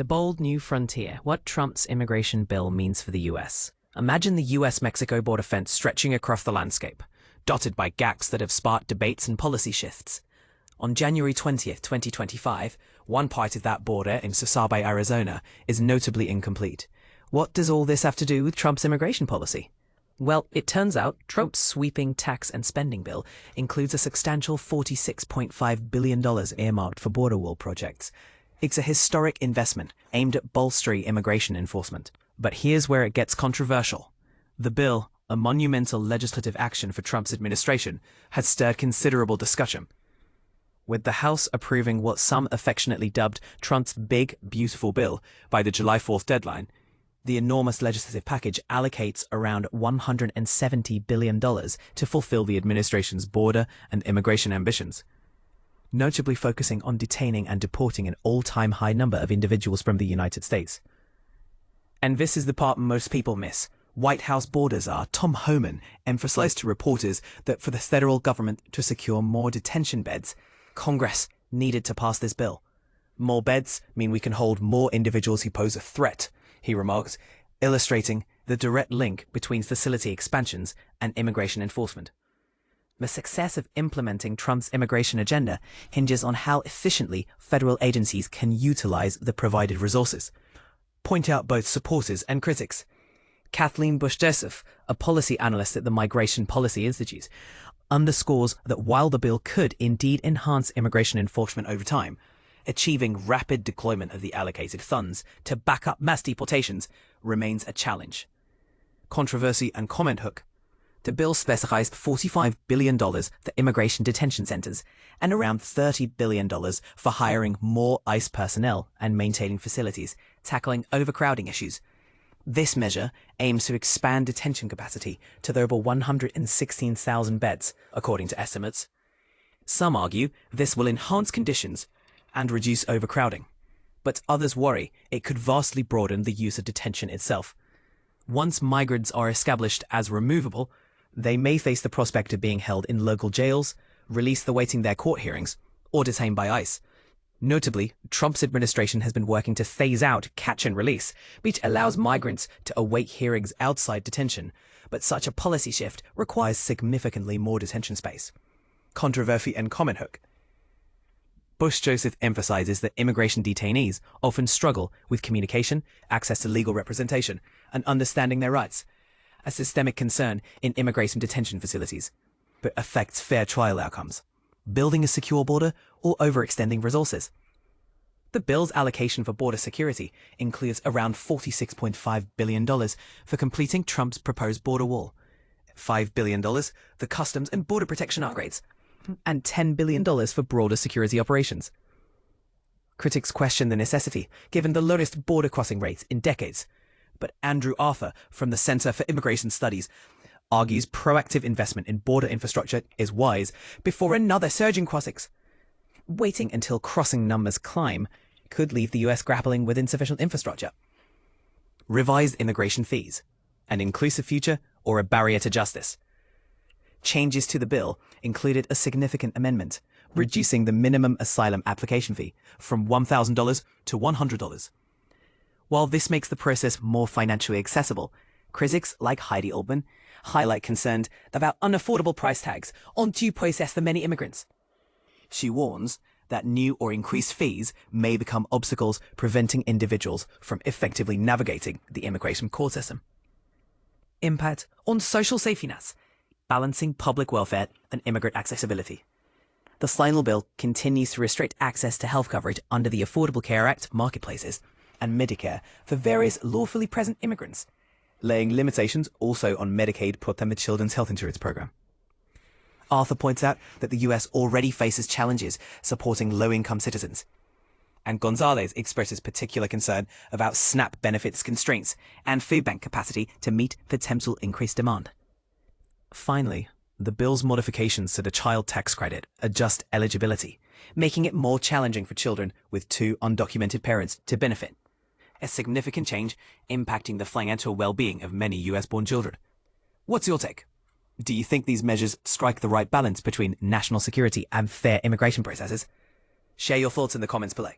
The bold new frontier, what Trump's immigration bill means for the US. Imagine the US-Mexico border fence stretching across the landscape, dotted by gaps that have sparked debates and policy shifts. On January 20th, 2025, one part of that border in Susabe, Arizona, is notably incomplete. What does all this have to do with Trump's immigration policy? Well, it turns out Trump's sweeping tax and spending bill includes a substantial $46.5 billion earmarked for border wall projects. It's a historic investment aimed at bolstering immigration enforcement. But here's where it gets controversial. The bill, a monumental legislative action for Trump's administration, has stirred considerable discussion, with the House approving what some affectionately dubbed Trump's big, beautiful bill by the July 4th deadline. The enormous legislative package allocates around $170 billion to fulfill the administration's border and immigration ambitions, notably focusing on detaining and deporting an all-time high number of individuals from the United States. And this is the part most people miss. White House border czar Tom Homan emphasized to reporters that for the federal government to secure more detention beds, Congress needed to pass this bill. More beds mean we can hold more individuals who pose a threat, he remarked, illustrating the direct link between facility expansions and immigration enforcement. The success of implementing Trump's immigration agenda hinges on how efficiently federal agencies can utilize the provided resources, point out both supporters and critics. Kathleen Bush-Joseph, a policy analyst at the Migration Policy Institute, underscores that while the bill could indeed enhance immigration enforcement over time, achieving rapid deployment of the allocated funds to back up mass deportations remains a challenge. Controversy and comment hook. The bill specifies $45 billion for immigration detention centers and around $30 billion for hiring more ICE personnel and maintaining facilities, tackling overcrowding issues. This measure aims to expand detention capacity to over 116,000 beds, according to estimates. Some argue this will enhance conditions and reduce overcrowding, but others worry it could vastly broaden the use of detention itself. Once migrants are established as removable, they may face the prospect of being held in local jails, released awaiting their court hearings, or detained by ICE. Notably, Trump's administration has been working to phase out catch and release, which allows migrants to await hearings outside detention, but such a policy shift requires significantly more detention space. Controversy and comment hook. Bush-Joseph emphasizes that immigration detainees often struggle with communication, access to legal representation, and understanding their rights, a systemic concern in immigration detention facilities, but affects fair trial outcomes, building a secure border, or overextending resources. The bill's allocation for border security includes around $46.5 billion for completing Trump's proposed border wall, $5 billion for customs and border protection upgrades, and $10 billion for broader security operations. Critics question the necessity, given the lowest border crossing rates in decades, but Andrew Arthur from the Center for Immigration Studies argues proactive investment in border infrastructure is wise before another surge in crossings. Waiting until crossing numbers climb could leave the US grappling with insufficient infrastructure. Revised immigration fees, an inclusive future, or a barrier to justice. Changes to the bill included a significant amendment, reducing the minimum asylum application fee from $1,000 to $100. While this makes the process more financially accessible, critics like Heidi Altman highlight concerns about unaffordable price tags on due process for many immigrants. She warns that new or increased fees may become obstacles preventing individuals from effectively navigating the immigration court system. Impact on social safety nets, balancing public welfare and immigrant accessibility. The final bill continues to restrict access to health coverage under the Affordable Care Act marketplaces and Medicare for various lawfully present immigrants, laying limitations also on Medicaid put and the Children's Health Insurance Program. Arthur points out that the US already faces challenges supporting low-income citizens, and Gonzalez expresses particular concern about SNAP benefits constraints and food bank capacity to meet potential increased demand. Finally, the bill's modifications to the child tax credit adjust eligibility, making it more challenging for children with two undocumented parents to benefit, a significant change impacting the financial well-being of many US-born children. What's your take? Do you think these measures strike the right balance between national security and fair immigration processes? Share your thoughts in the comments below.